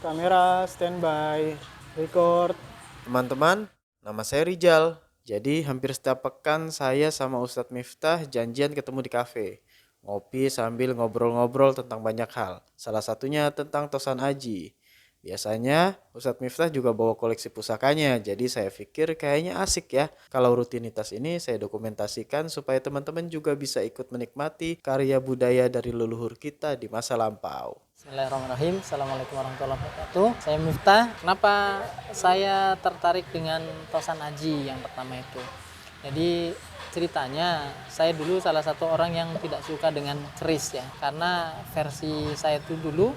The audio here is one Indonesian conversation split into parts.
Kamera standby, record. Teman-teman, nama saya Rijal. Jadi hampir setiap pekan saya sama Ustadz Miftah janjian ketemu di kafe. Ngopi sambil ngobrol-ngobrol tentang banyak hal. Salah satunya tentang Tosan Aji. Biasanya Ustadz Miftah juga bawa koleksi pusakanya. Jadi saya pikir kayaknya asik ya. Kalau rutinitas ini saya dokumentasikan supaya teman-teman juga bisa ikut menikmati karya budaya dari leluhur kita di masa lampau. Bismillahirrahmanirrahim. Assalamualaikum warahmatullahi wabarakatuh. Saya Miftah. Kenapa saya tertarik dengan Tosan Aji yang pertama itu? Jadi ceritanya saya dulu salah satu orang yang tidak suka dengan keris ya. Karena versi saya itu dulu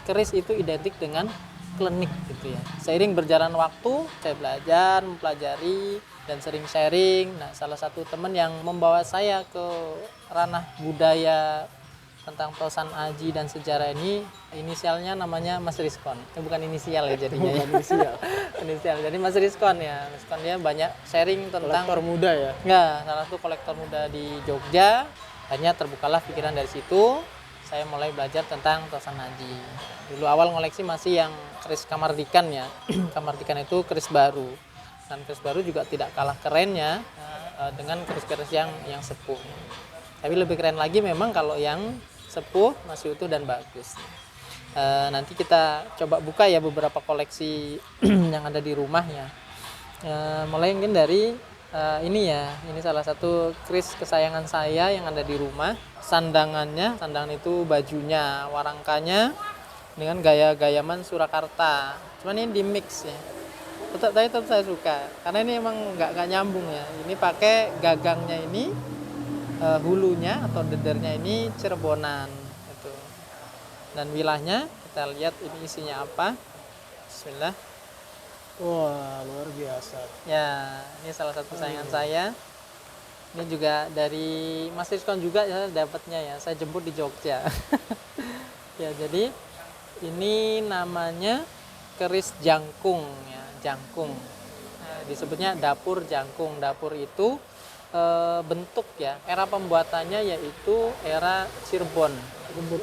keris itu identik dengan klinik gitu ya. Seiring berjalan waktu saya belajar, mempelajari dan sering sharing. Nah, salah satu teman yang membawa saya ke ranah budaya tentang Tosan Aji dan sejarah ini, inisialnya namanya Mas Rizkon. Bukan inisial ya jadinya. Bukan inisial. Inisial. Jadi Mas Rizkon ya. Rizkon dia banyak sharing tentang Kolektor muda ya. ya, salah satu kolektor muda di Jogja. Akhirnya terbukalah pikiran dari situ. Saya mulai belajar tentang Tosan Aji. Dulu awal ngoleksi masih yang keris Kamardikan ya. Kamardikan itu keris baru. Dan keris baru juga tidak kalah kerennya dengan keris-keris yang sepuh. Tapi lebih keren lagi memang kalau yang sepuh, masih utuh dan bagus. Nanti kita coba buka ya beberapa koleksi yang ada di rumah ya. Mulai mungkin dari ini ya, ini salah satu keris kesayangan saya yang ada di rumah. Sandangannya, sandangan itu bajunya, warangkanya dengan gaya-gayaman Surakarta. Cuman ini di mix ya. Tetap saya suka karena ini emang nggak nyambung ya. Ini pakai gagangnya ini, hulunya atau dedernya ini Cirebonan itu. Dan wilahnya kita lihat ini isinya apa. Bismillah. Wah, luar biasa. Ya, ini salah satu sayangan saya. Ini juga dari Mas Rizkon juga ya dapatnya ya. Saya jemput di Jogja. Ya, jadi ini namanya keris jangkung ya, jangkung. Disebutnya dapur jangkung. Dapur itu bentuk ya, era pembuatannya yaitu era Cirebon.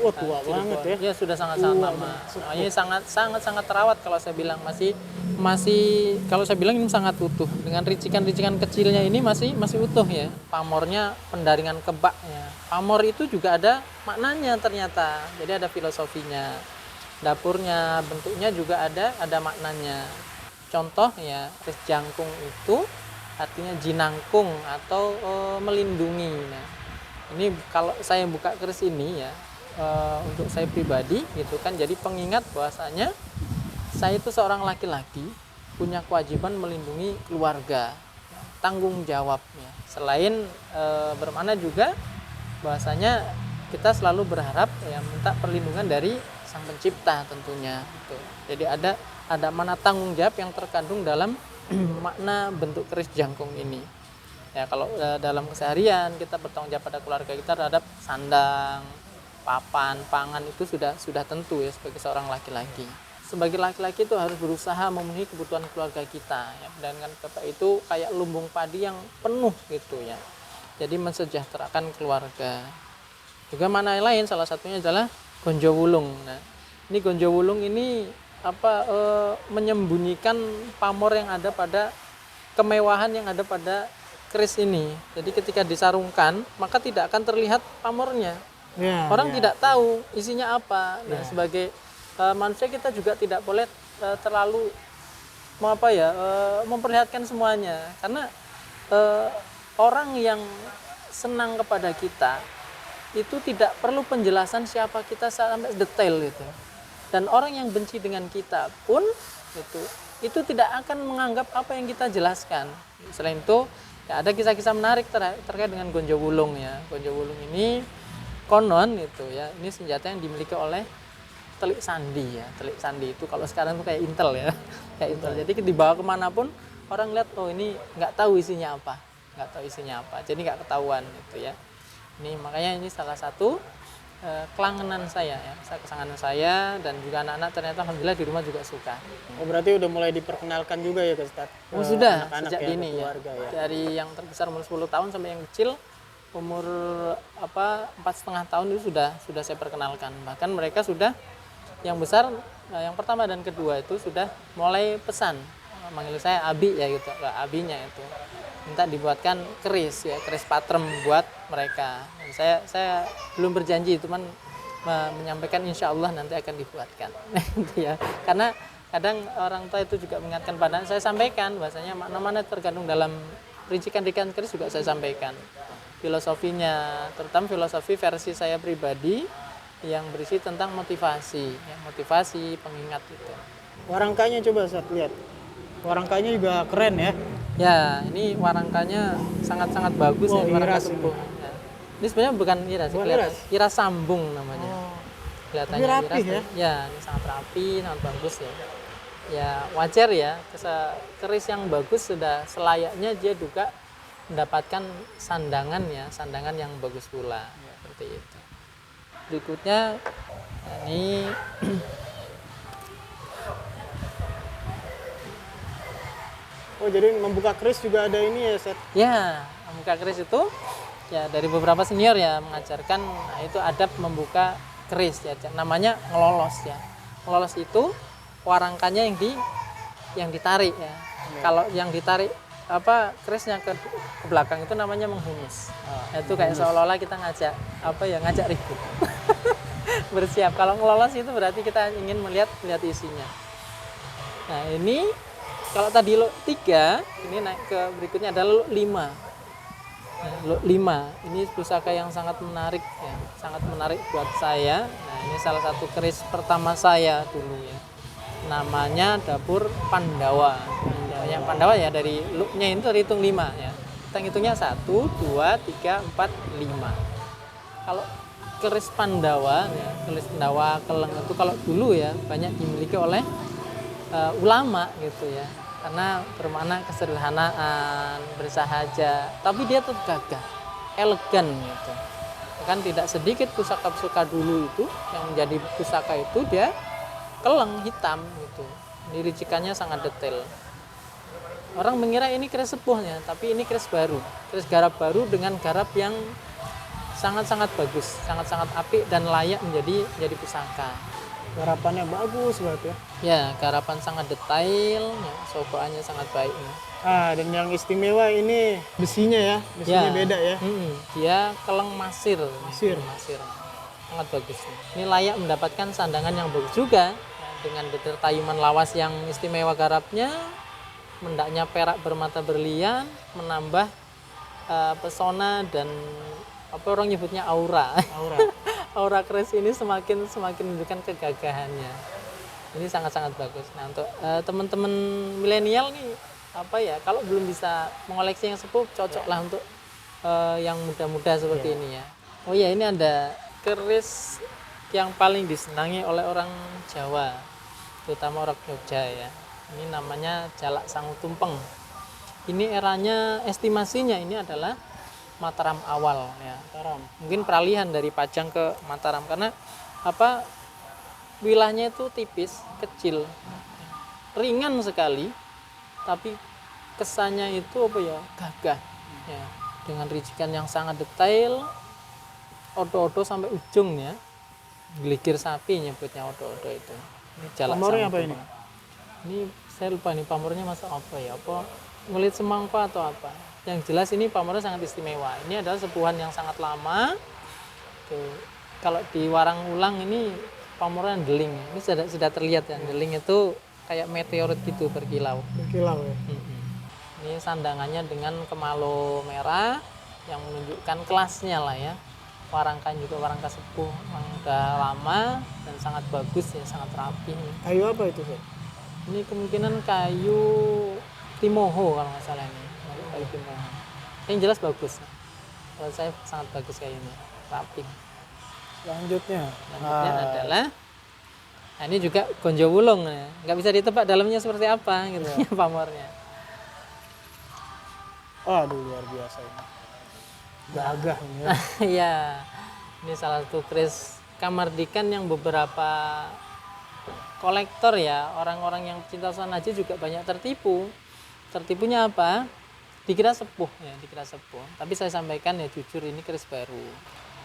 Oh, tua banget ya. Ya sudah sangat-sangat lama. Nah, ini sangat terawat kalau saya bilang masih kalau saya bilang ini sangat utuh dengan ricikan-ricikan kecilnya ini masih utuh ya. Pamornya pendaringan kebak ya. Pamor itu juga ada maknanya ternyata. Jadi ada filosofinya. Dapurnya, bentuknya juga ada maknanya. Contoh ya, keris jangkung itu artinya jinangkung atau melindungi. Nah, ini kalau saya buka keris ini ya, untuk saya pribadi gitu kan, jadi pengingat bahwasanya saya itu seorang laki-laki punya kewajiban melindungi keluarga, tanggung jawabnya. Selain bermakna juga bahwasanya kita selalu berharap ya minta perlindungan dari Sang Pencipta tentunya. Gitu. Jadi ada mana tanggung jawab yang terkandung dalam makna bentuk keris jangkung ini. Ya kalau dalam keseharian kita bertanggung jawab pada keluarga kita terhadap sandang, papan, pangan itu sudah tentu ya sebagai seorang laki-laki. Sebagai laki-laki itu harus berusaha memenuhi kebutuhan keluarga kita ya. Dan kan kata itu kayak lumbung padi yang penuh gitu ya. Jadi mensejahterakan keluarga. Juga makna lain salah satunya adalah gonjowulung. Nah, ini gonjowulung ini menyembunyikan pamor yang ada pada kemewahan yang ada pada keris ini. Jadi ketika disarungkan maka tidak akan terlihat pamornya. Ya, Orang ya. tidak tahu isinya apa. Nah, sebagai manusia kita juga tidak boleh terlalu memperlihatkan semuanya karena orang yang senang kepada kita itu tidak perlu penjelasan siapa kita sampai detail gitu. Dan orang yang benci dengan kita pun itu tidak akan menganggap apa yang kita jelaskan. Selain itu ya ada kisah-kisah menarik terkait dengan gonjowulung ya. Gonjowulung ini konon itu ya, ini senjata yang dimiliki oleh Telik Sandi ya. Telik Sandi itu kalau sekarang tuh kayak Intel ya. Kayak Intel. Jadi dibawa kemanapun orang lihat oh ini nggak tahu isinya apa. Jadi nggak ketahuan gitu ya. Ini makanya ini salah satu kelangenan saya ya, kesanganan saya dan juga anak-anak ternyata alhamdulillah di rumah juga suka. Oh, berarti udah mulai diperkenalkan juga ya ke Ustaz? Oh sudah, Anak-anak sejak ya, dini ya. keluarga ya. Dari yang terbesar umur 10 tahun sampai yang kecil umur 4,5 tahun itu sudah saya perkenalkan. Bahkan mereka sudah yang besar, yang pertama dan kedua itu sudah mulai pesan, manggil saya Abi ya gitu, Abinya itu minta dibuatkan keris ya, keris patrem buat mereka. Dan saya belum berjanji, cuman menyampaikan insya Allah nanti akan dibuatkan. Gitu ya. Karena kadang orang tua itu juga mengingatkan pada saya, sampaikan bahasanya mana-mana tergantung dalam ricikan-ricikan keris juga saya sampaikan filosofinya, terutama filosofi versi saya pribadi yang berisi tentang motivasi ya, motivasi pengingat itu. Warangkanya coba Ustaz lihat. Warangkanya juga keren ya. Ya, ini warangkanya sangat-sangat bagus Oh, ya, warangka iras sepuh. Ya. Ini sebenarnya bukan iras, Bukan kelihatan. iras? Iras sambung namanya. Oh. Kelihatannya Tapi rapi iras, ya? ya, ini sangat rapi, sangat bagus ya. Ya, wajar ya, keris yang bagus sudah selayaknya dia juga mendapatkan sandangan ya, sandangan yang bagus pula. Ya, seperti itu. Berikutnya ini Oh, jadi membuka keris juga ada ini ya, Ustaz. ya, membuka keris itu ya dari beberapa senior ya mengajarkan, nah, itu adab membuka keris ya, namanya ngelolos ya. Ngelolos itu warangkanya yang ditarik ya. Kalau yang ditarik kerisnya ke belakang itu namanya menghunus. Itu kayak seolah-olah kita ngajak ribut. Bersiap. Kalau ngelolos itu berarti kita ingin melihat isinya. Nah, ini kalau tadi lo 3, ini naik ke berikutnya adalah lo 5. Nah, lo 5 ini pusaka yang sangat menarik ya, sangat menarik buat saya. Nah, ini salah satu keris pertama saya dulu ya. Namanya dapur Pandawa. Yang Pandawa ya, dari looknya itu terhitung 5 ya. Kita hitungnya 1, 2, 3, 4, 5. Kalau keris Pandawa ya, keris Pandawa Keleng itu kalau dulu ya banyak dimiliki oleh ulama gitu ya, karena bermakna kesederhanaan, bersahaja, tapi dia tetap gagah, elegan gitu. Kan tidak sedikit pusaka-pusaka dulu itu yang menjadi pusaka itu dia keleng hitam gitu. Ini ricikannya sangat detail. Orang mengira ini keris sepuhnya, tapi ini keris baru, keris garap baru dengan garap yang sangat-sangat bagus, sangat-sangat apik dan layak menjadi pusaka. Garapannya bagus banget ya. Ya, garapan sangat detail, ya, sokoannya sangat baik. Ya. Dan yang istimewa ini besinya ya, besinya beda ya. Dia keleng masir. Masir. Sangat bagus. Ini layak mendapatkan sandangan yang bagus juga, ya, dengan detail tayuman lawas yang istimewa garapnya, mendaknya perak bermata berlian, menambah pesona dan orang nyebutnya aura. Aura keris ini semakin menunjukkan kegagahannya. Ini sangat-sangat bagus. Nah, untuk teman-teman milenial nih kalau belum bisa mengoleksi yang sepuh, cocoklah untuk yang muda-muda seperti ini ya. Oh ya, ini ada keris yang paling disenangi oleh orang Jawa, terutama orang Jogja ya. Ini namanya Jalak Sangu Tumpeng. Ini eranya, estimasinya ini adalah Mataram awal ya. Mataram. Mungkin peralihan dari Pajang ke Mataram, karena wilayahnya itu tipis, kecil, ringan sekali, tapi kesannya itu gagah ya, dengan ricikan yang sangat detail, odo-odo sampai ujungnya, geligir sapi nyebutnya odo-odo itu. Ini Jalak Pamornya Sangu apa ini? Tumpeng. Ini saya lupa nih pamornya masa apa ya, ngulit semangka atau apa. Yang jelas ini pamornya sangat istimewa. Ini adalah sepuhan yang sangat lama. Tuh. Kalau di Warang Ulang ini pamornya deling. Ini sudah terlihat ya, deling itu kayak meteorit gitu berkilau. Berkilau ya. Ini sandangannya dengan kemalo merah yang menunjukkan kelasnya lah ya. Warangka juga warangka sepuh yang udah lama dan sangat bagus ya, sangat rapi. Kayu apa itu, Sir? Ini kemungkinan kayu Timoho kalau nggak salah ini. Kayu Timoho. Yang jelas bagus. Kalau saya sangat bagus kayunya, rapi. Selanjutnya Adalah, nah ini juga gonjo wulung ya. Nggak bisa ditebak dalamnya seperti apa gitu pamornya. Aduh, luar biasa ini. Gagah ini ya. Iya, ini salah satu keris Kamardikan yang beberapa kolektor ya, orang-orang yang cinta Sunan Aji juga banyak tertipu. Tertipunya apa? Dikira sepuh ya, dikira sepuh. Tapi saya sampaikan ya jujur, ini keris baru.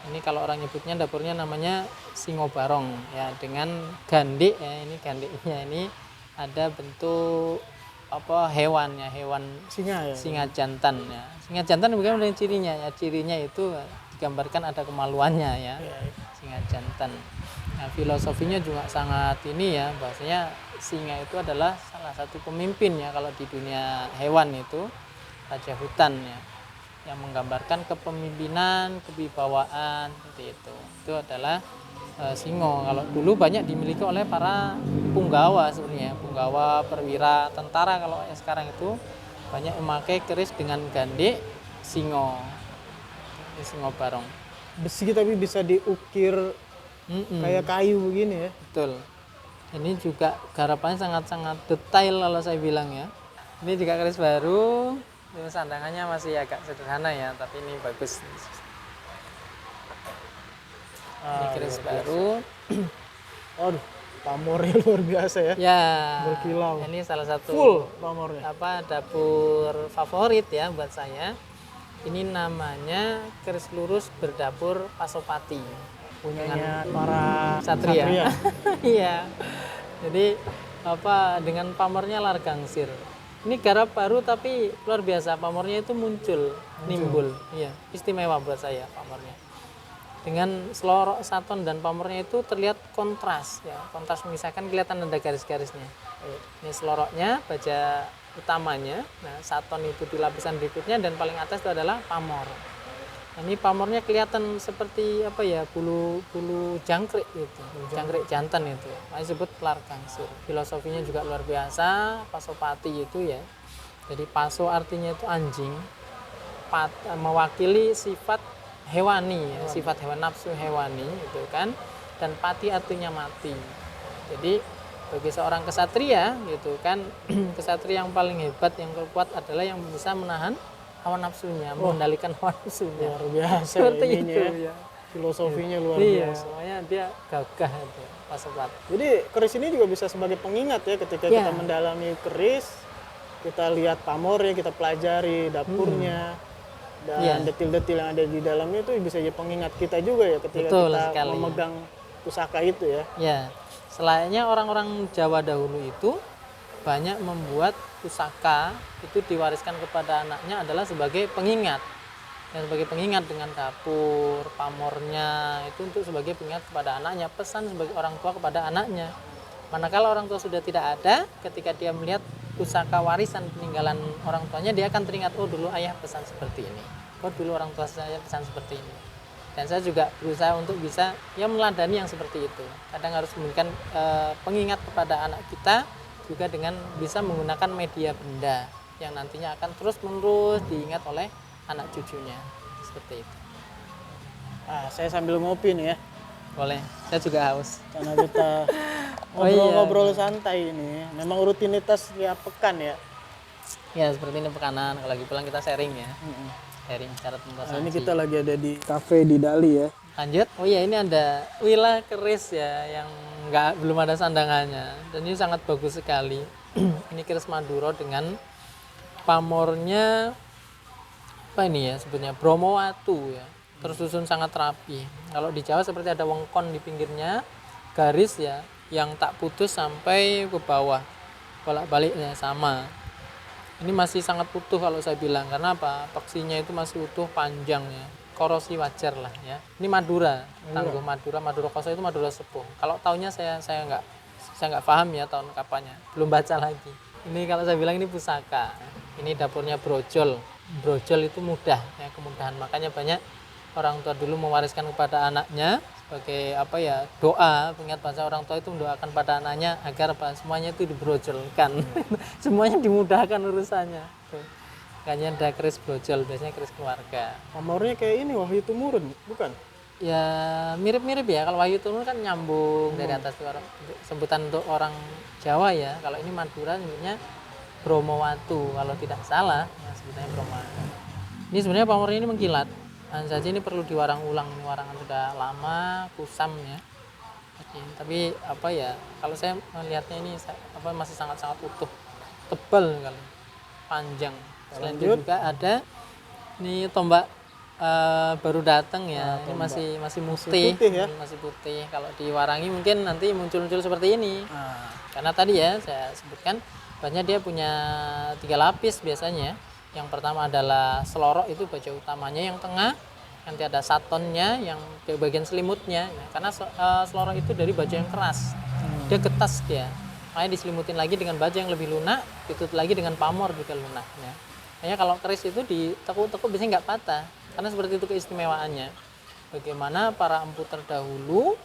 Ini kalau orang nyebutnya dapurnya namanya Singo Barong ya, dengan gandek ya. Ini gandeknya ini ada bentuk apa hewan ya, hewan Singa ya. singa jantan ya. Singa jantan bukan dari cirinya ya, cirinya itu digambarkan ada kemaluannya ya. Singa jantan. Nah, filosofinya juga sangat ini ya, bahasanya singa itu adalah salah satu pemimpin ya kalau di dunia hewan itu, raja hutan ya, yang menggambarkan kepemimpinan, kewibawaan seperti itu. Itu adalah singo. Kalau dulu banyak dimiliki oleh para punggawa sebenarnya, punggawa, perwira, tentara. Kalau sekarang itu banyak memakai keris dengan gandek singo. Ini Singo Barong. Besi tapi bisa diukir kayak kayu begini ya. Betul. Ini juga garapannya sangat-sangat detail kalau saya bilang ya. Ini juga keris baru. Ini sandangannya masih agak sederhana ya, tapi ini bagus. Ini keris baru. Aduh, pamornya luar biasa ya. Ya. Berkilau. Ini salah satu Full pamornya. dapur favorit ya buat saya. Ini namanya keris lurus berdapur Pasopati. Punyanya para Satria. Iya. Jadi dengan pamornya Largangsir. Ini garap baru tapi luar biasa, pamornya itu muncul. Nimbul. Iya, istimewa buat saya pamornya. Dengan selorok saton dan pamornya itu terlihat kontras ya. Kontras misalkan kelihatan ada garis-garisnya. Ini seloroknya, baja utamanya. Nah, saton itu di lapisan berikutnya dan paling atas itu adalah pamor. Nah, ini pamornya kelihatan seperti bulu jangkrik gitu, jangkrik jantan itu. Saya sebut Largangsir. Filosofinya juga luar biasa. Pasopati itu ya. Jadi paso artinya itu anjing, mewakili sifat hewani ya, sifat hewan, nafsu hewani itu kan. Dan pati artinya mati. Jadi bagi seorang kesatria gitu kan, kesatria yang paling hebat, yang terkuat adalah yang bisa menahan hawa nafsunya, mengendalikan hawa nafsunya. Luar biasa Seperti ininya itu ya. Filosofinya luar Iya, biasa. makanya dia gagah itu Pasopati. Jadi keris ini juga bisa sebagai pengingat ya ketika Ya. kita mendalami keris, kita lihat pamornya, kita pelajari dapurnya, dan Ya. detil-detil yang ada di dalamnya itu bisa jadi pengingat kita juga ya ketika Betul kita sekali. memegang pusaka itu ya. Ya, selayaknya orang-orang Jawa dahulu itu banyak membuat pusaka itu diwariskan kepada anaknya adalah sebagai pengingat. Dan sebagai pengingat dengan dapur, pamornya itu untuk sebagai pengingat kepada anaknya, pesan sebagai orang tua kepada anaknya. Manakala orang tua sudah tidak ada, ketika dia melihat pusaka warisan peninggalan orang tuanya, dia akan teringat, oh dulu ayah pesan seperti ini, oh dulu orang tua saya pesan seperti ini. Dan saya juga berusaha untuk bisa ya meladani yang seperti itu. Kadang harus memberikan pengingat kepada anak kita juga dengan bisa menggunakan media benda yang nantinya akan terus-menerus diingat oleh anak cucunya. Seperti itu. Ah, saya sambil ngopi nih ya. Boleh, saya juga haus. Karena kita Oh iya. ngobrol-ngobrol santai ini. Memang rutinitas tiap pekan ya. Ya seperti ini pekanan, kalau lagi pulang kita sharing ya. Sharing cara Nah, pembuatan. ini kita lagi ada di cafe di Dali ya. Lanjut. Oh iya, ini ada wilah keris ya yang belum ada sandangannya. Dan ini sangat bagus sekali. Ini keris Madura dengan pamornya apa ini ya sebetulnya Bromowatu ya. Tersusun sangat rapi. Kalau di Jawa seperti ada wengkon di pinggirnya, garis ya yang tak putus sampai ke bawah. Bolak-baliknya sama. Ini masih sangat utuh kalau saya bilang, karena apa? Peksinya itu masih utuh, panjang ya. Korosi wajar lah ya. Ini Madura, tangguh Madura Koso itu Madura sepuh. Kalau tahunnya saya nggak paham ya tahun kapannya. Belum baca lagi. Ini kalau saya bilang ini pusaka. Ini dapurnya brojol. Brojol itu mudah ya, kemudahan. Makanya banyak orang tua dulu mewariskan kepada anaknya sebagai apa ya, doa, pengingat bahasa orang tua itu mendoakan pada anaknya agar semuanya itu dibrojolkan. Semuanya dimudahkan urusannya. Tuh. Makanya ada keris brojol, biasanya keris keluarga. Pamornya kayak ini Wahyu Tumurun, bukan? Ya mirip-mirip ya, kalau Wahyu Turun kan nyambung dari atas itu sebutan untuk orang Jawa ya. Kalau ini Madura nyebutnya Bromowatu kalau tidak salah ya, sebetulnya Bromowatu. Ini sebenarnya pamornya ini mengkilat. Hanya saja ini perlu diwarang ulang, ini warangan sudah lama, kusam ya. Tapi apa ya, kalau saya melihatnya ini masih sangat-sangat utuh, tebal kali, panjang. Selain itu juga ada ini tombak baru datang ya. Ini masih putih. putih ya? Masih putih. Kalau diwarangi mungkin nanti muncul-muncul seperti ini. Nah, Karena tadi ya saya sebutkan bahannya dia punya 3 lapis biasanya. Yang pertama adalah selorok, itu baja utamanya yang tengah. Nanti ada satonnya yang di bagian selimutnya. Nah, karena selorok itu dari baja yang keras. Dia getas dia. Makanya diselimutin lagi dengan baja yang lebih lunak, ditutup lagi dengan pamor juga lunak. Nah, makanya kalau keris itu ditekuk-tekuk biasanya nggak patah. Karena seperti itu keistimewaannya. Bagaimana para empu terdahulu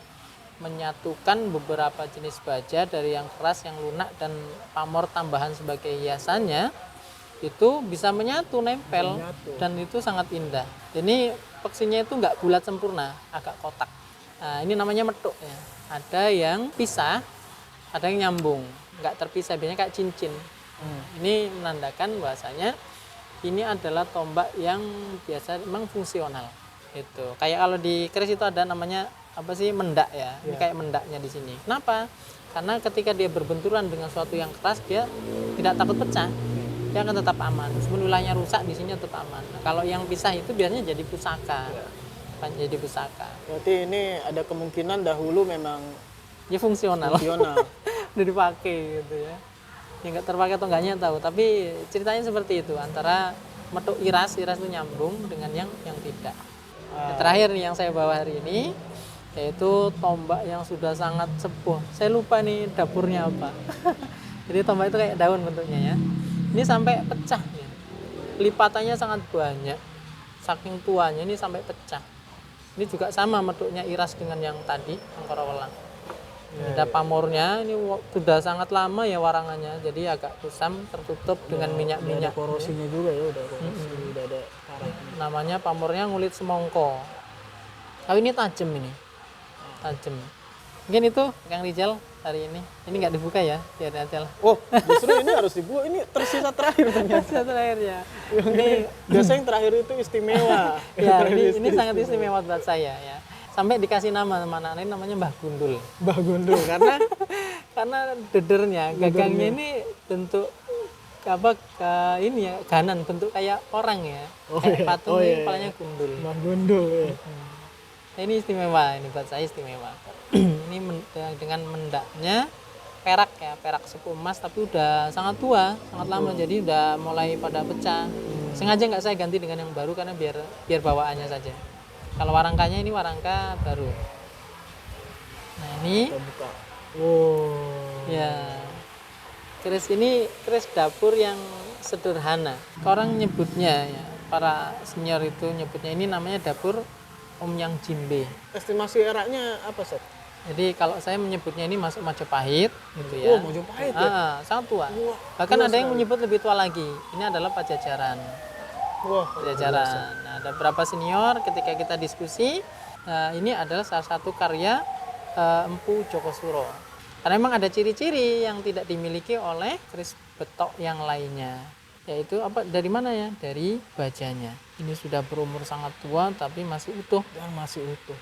menyatukan beberapa jenis baja dari yang keras, yang lunak, dan pamor tambahan sebagai hiasannya, itu bisa menyatu, nempel, dan itu sangat indah. Ini peksinya itu nggak bulat sempurna, agak kotak. Nah, ini namanya metuk ya. Ada yang pisah, ada yang nyambung, nggak terpisah, biasanya kayak cincin. Ini menandakan bahwasanya ini adalah tombak yang biasa memang fungsional. Itu kayak kalau di keris itu ada namanya apa sih, mendak ya. Ini kayak mendaknya di sini. Kenapa? Karena ketika dia berbenturan dengan suatu yang keras, dia tidak takut pecah. Dia akan tetap aman. Meskipun wilayahnya rusak, di sini tetap aman. Nah, kalau yang pisah itu biasanya jadi pusaka. Jadi pusaka. berarti ini ada kemungkinan dahulu memang Ya fungsional. Udah dipakai gitu ya. Yang nggak terpakai atau enggaknya tahu. Tapi ceritanya seperti itu. Antara metuk iras itu nyambung dengan yang tidak. Yang terakhir nih yang saya bawa hari ini, yaitu tombak yang sudah sangat sepuh. Saya lupa nih dapurnya apa. Jadi tombak itu kayak daun bentuknya ya. Ini sampai pecah ya. Lipatannya sangat banyak. Saking tuanya ini sampai pecah. Ini juga sama metuknya iras dengan yang tadi, yang korowelang. Ada pamornya, ini sudah sangat lama ya warangannya. Jadi agak kusam, tertutup dengan minyak-minyak. korosinya juga ya, udah korosi, udah ada karat. Namanya pamornya ngulit semongko. Oh, ini tajam ini. Tajam. Mungkin itu Kang Rijal hari ini. Ini nggak dibuka ya, biar aja lah. Oh, justru ini harus dibuat. Ini tersisa terakhir ternyata. Satu terakhir ya. Ini biasanya yang terakhir itu istimewa. Ya, ini sangat istimewa buat saya ya. Sampai dikasih nama sama anak ini, namanya Mbah Gundul. Mbah Gundul Karena dedernya, gagangnya ini bentuk apa ini ya, ganan, bentuk kayak orang ya. Kayak patung ini kepalanya gundul. Mbah Gundul ya. Nah, ini istimewa, ini buat saya istimewa. Ini dengan mendaknya perak ya, perak sepuh emas, tapi udah sangat tua, sangat lama, jadi udah mulai pada pecah. Sengaja nggak saya ganti dengan yang baru karena biar bawaannya saja. Kalau warangkanya ini warangka baru. Nah ini, Kita buka. Oh. ya, keris ini keris dapur yang sederhana. Orang nyebutnya ya, para senior itu nyebutnya ini namanya dapur Om Yang Jimbe. Estimasi eraknya apa, Set? Jadi kalau saya menyebutnya ini masuk Majapahit gitu ya. Oh, Majapahit ya? Sangat tua. Wah, Bahkan tua ada yang sekali. menyebut lebih tua lagi. Ini adalah Pajajaran. Wah, Pajajaran. Nah, ada beberapa senior ketika kita diskusi, ini adalah salah satu karya Empu Jokosuro. Karena memang ada ciri-ciri yang tidak dimiliki oleh keris betok yang lainnya. Yaitu apa? Dari mana ya? Dari bajanya. Ini sudah berumur sangat tua tapi masih utuh. dan masih utuh.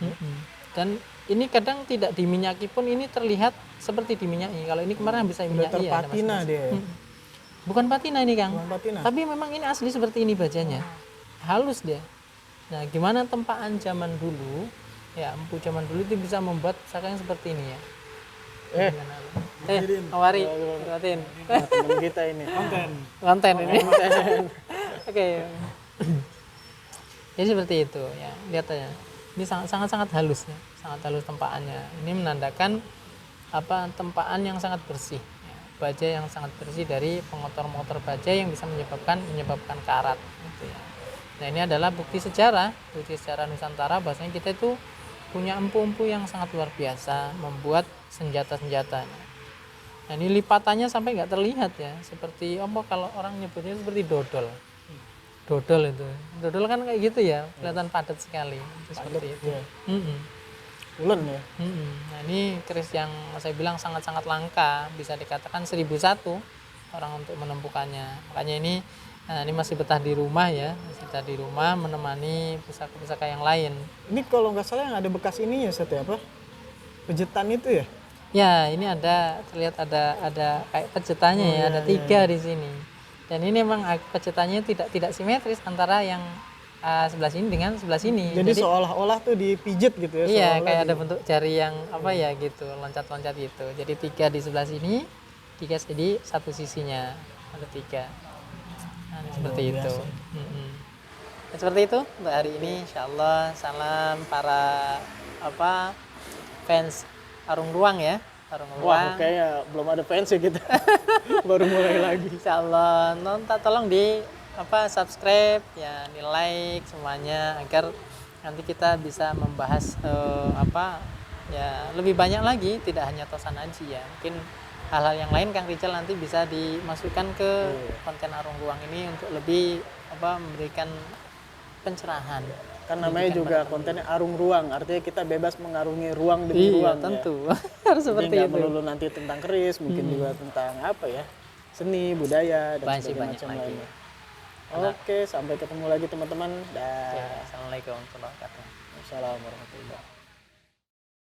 Dan ini kadang tidak diminyaki pun ini terlihat seperti diminyaki. Kalau ini kemarin bisa Udah minyaki ya. terpatina dia. Ya? Bukan patina ini Kang. Bukan patina. Tapi memang ini asli seperti ini bajanya. Halus dia. Nah, gimana tempaan zaman dulu? Ya, empu zaman dulu itu bisa membuat pusaka yang seperti ini ya. Mawari, perhatiin. Nah, teman kita ini. Konten ini. Oke. Jadi seperti itu ya. Lihat aja. Ini sangat halus ya. Sangat halus tempaannya. Ini menandakan apa, tempaan yang sangat bersih. Ya. Baja yang sangat bersih dari pengotor-pengotor baja yang bisa menyebabkan karat gitu ya. Nah, ini adalah bukti sejarah Nusantara bahwasanya kita itu punya empu-empu yang sangat luar biasa membuat senjata-senjata. Nah, ini lipatannya sampai nggak terlihat ya, seperti apa kalau orang nyebutnya seperti dodol. Dodol itu, dodol kan kayak gitu ya, kelihatan padat sekali. Seperti itu. Ya. Mm-mm. Ulen ya. Mm-mm. Nah, ini keris yang saya bilang sangat-sangat langka, bisa dikatakan 1001 orang untuk menemukannya. Makanya ini masih betah di rumah ya, masih betah di rumah menemani pusaka-pusaka yang lain. Ini kalau nggak salah yang ada bekas ininya, Set, ya, apa? Pejetan itu ya? Ya, ini terlihat ada kayak pejetannya ya, ada 3 di sini. Dan ini memang pejetannya tidak simetris antara yang sebelah sini dengan sebelah sini. Jadi seolah-olah tuh dipijet gitu ya. Iya, seolah-olah kayak ada bentuk jari yang apa ya gitu, loncat-loncat gitu. Jadi 3 di sebelah sini, 3 di satu sisinya. Ada 3. Nah, seperti itu. Ya, seperti itu untuk hari ini. Insyaallah salam para fans Arung Ruang ya. Arung Wah, Ruang. kayaknya belum ada fans ya kita. Baru mulai lagi. Insyaallah tolong di subscribe ya, di like semuanya agar nanti kita bisa membahas ya lebih banyak lagi, tidak hanya Tosan Aji ya, mungkin hal-hal yang lain Kang Rijal nanti bisa dimasukkan ke konten Arung Ruang ini untuk lebih memberikan pencerahan. Kan namanya juga kontennya Arung Ruang, artinya kita bebas mengarungi ruang demi Iya, ruang tentu. ya. Harus Jadi seperti nggak itu. melulu nanti tentang keris, mungkin juga tentang apa ya, seni, budaya, dan Masih sebagainya banyak macam lagi. lainnya. Oke, sampai ketemu lagi teman-teman. Oke, Dah. Assalamualaikum warahmatullahi wabarakatuh. Assalamualaikum warahmatullahi wabarakatuh.